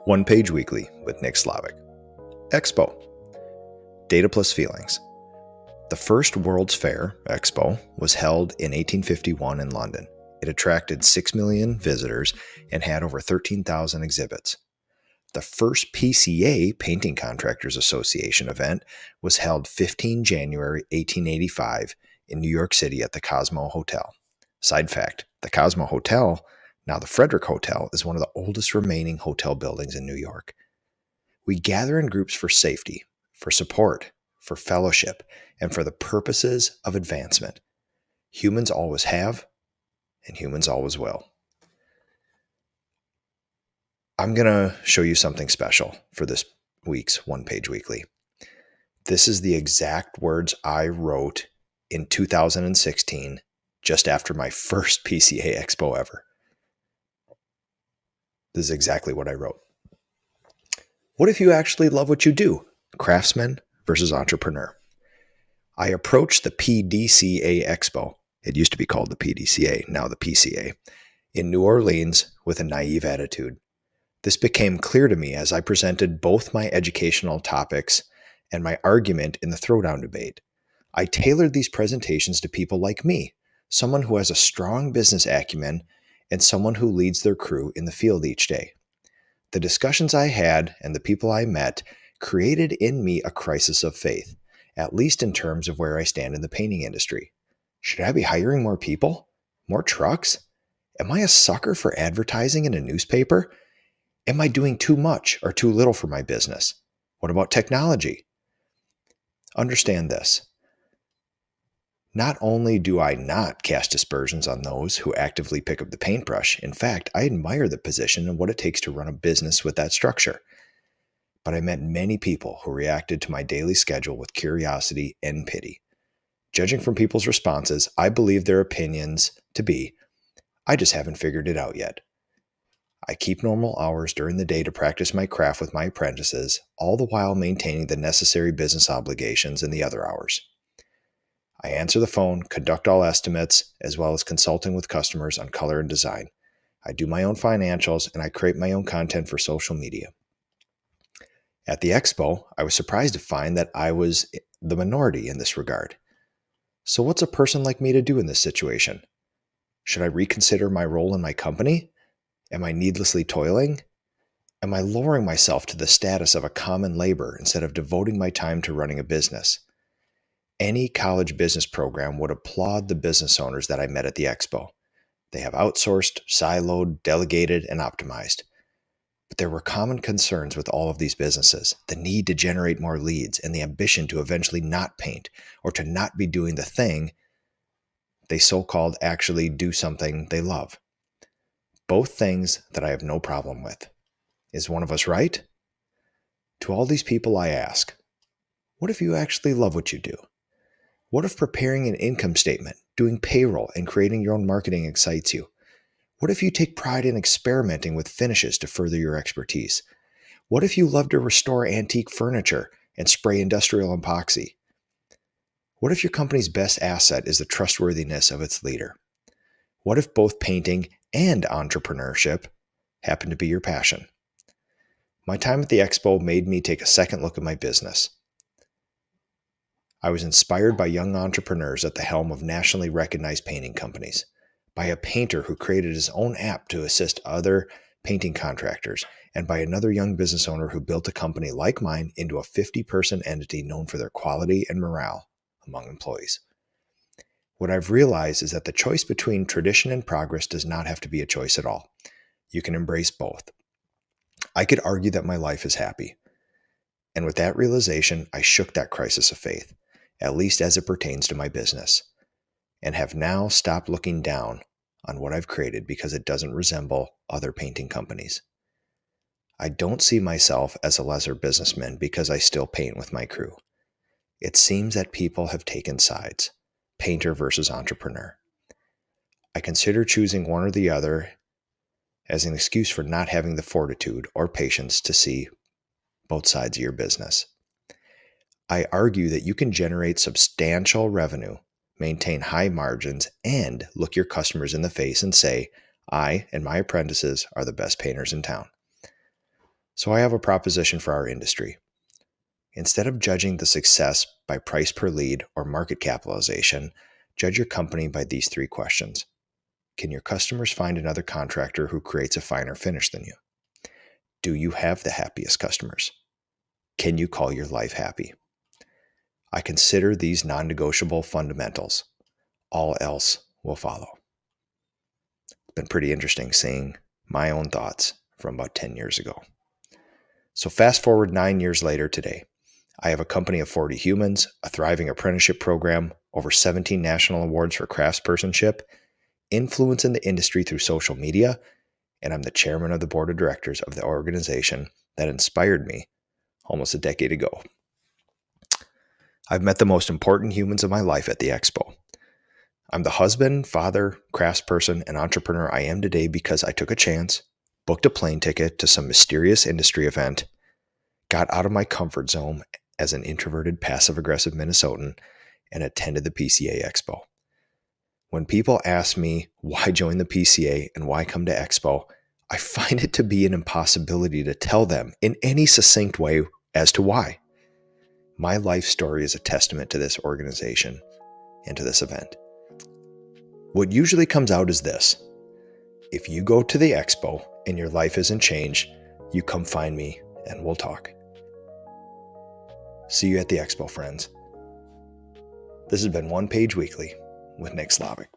One Page Weekly with Nick Slavik. Expo. Data plus feelings. The first World's Fair, Expo, was held in 1851 in London. It attracted 6 million visitors and had over 13,000 exhibits. The first PCA, Painting Contractors Association event, was held 15 January 1885 in New York City at the Cosmo Hotel. Side fact, the Cosmo Hotel, now the Frederick Hotel, is one of the oldest remaining hotel buildings in New York. We gather in groups for safety, for support, for fellowship, and for the purposes of advancement. Humans always have, and humans always will. I'm going to show you something special for this week's One Page Weekly. This is the exact words I wrote in 2016, just after my first PCA Expo ever. This is exactly what I wrote. What if you actually love what you do? Craftsman versus entrepreneur. I approached the PDCA Expo, it used to be called the PDCA, now the PCA, in New Orleans with a naive attitude. This became clear to me as I presented both my educational topics and my argument in the throwdown debate. I tailored these presentations to people like me, someone who has a strong business acumen and someone who leads their crew in the field each day. The discussions I had and the people I met created in me a crisis of faith, at least in terms of where I stand in the painting industry. Should I be hiring more people? More trucks? Am I a sucker for advertising in a newspaper? Am I doing too much or too little for my business? What about technology? Understand this. Not only do I not cast aspersions on those who actively pick up the paintbrush, in fact, I admire the position and what it takes to run a business with that structure. But I met many people who reacted to my daily schedule with curiosity and pity. Judging from people's responses, I believe their opinions to be, I just haven't figured it out yet. I keep normal hours during the day to practice my craft with my apprentices, all the while maintaining the necessary business obligations in the other hours. I answer the phone, conduct all estimates, as well as consulting with customers on color and design. I do my own financials, and I create my own content for social media. At the Expo, I was surprised to find that I was the minority in this regard. So what's a person like me to do in this situation? Should I reconsider my role in my company? Am I needlessly toiling? Am I lowering myself to the status of a common laborer instead of devoting my time to running a business? Any college business program would applaud the business owners that I met at the Expo. They have outsourced, siloed, delegated, and optimized. But there were common concerns with all of these businesses: the need to generate more leads and the ambition to eventually not paint or to not be doing the thing they so-called actually do something they love. Both things that I have no problem with. Is one of us right? To all these people I ask, what if you actually love what you do? What if preparing an income statement, doing payroll, and creating your own marketing excites you? What if you take pride in experimenting with finishes to further your expertise? What if you love to restore antique furniture and spray industrial epoxy? What if your company's best asset is the trustworthiness of its leader? What if both painting and entrepreneurship happen to be your passion? My time at the Expo made me take a second look at my business. I was inspired by young entrepreneurs at the helm of nationally recognized painting companies, by a painter who created his own app to assist other painting contractors, and by another young business owner who built a company like mine into a 50-person entity known for their quality and morale among employees. What I've realized is that the choice between tradition and progress does not have to be a choice at all. You can embrace both. I could argue that my life is happy. And with that realization, I shook that crisis of faith, at least as it pertains to my business, and have now stopped looking down on what I've created because it doesn't resemble other painting companies. I don't see myself as a lesser businessman because I still paint with my crew. It seems that people have taken sides, painter versus entrepreneur. I consider choosing one or the other as an excuse for not having the fortitude or patience to see both sides of your business. I argue that you can generate substantial revenue, maintain high margins, and look your customers in the face and say, I and my apprentices are the best painters in town. So I have a proposition for our industry. Instead of judging the success by price per lead or market capitalization, judge your company by these 3 questions. Can your customers find another contractor who creates a finer finish than you? Do you have the happiest customers? Can you call your life happy? I consider these non-negotiable fundamentals. All else will follow. It's been pretty interesting seeing my own thoughts from about 10 years ago. So fast forward 9 years later today. I have a company of 40 humans, a thriving apprenticeship program, over 17 national awards for craftspersonship, influence in the industry through social media, and I'm the chairman of the board of directors of the organization that inspired me almost a decade ago. I've met the most important humans of my life at the Expo. I'm the husband, father, craftsperson, and entrepreneur I am today because I took a chance, booked a plane ticket to some mysterious industry event, got out of my comfort zone as an introverted, passive-aggressive Minnesotan, and attended the PCA Expo. When people ask me why join the PCA and why come to Expo, I find it to be an impossibility to tell them in any succinct way as to why. My life story is a testament to this organization and to this event. What usually comes out is this. If you go to the Expo and your life isn't changed, you come find me and we'll talk. See you at the Expo, friends. This has been One Page Weekly with Nick Slavik.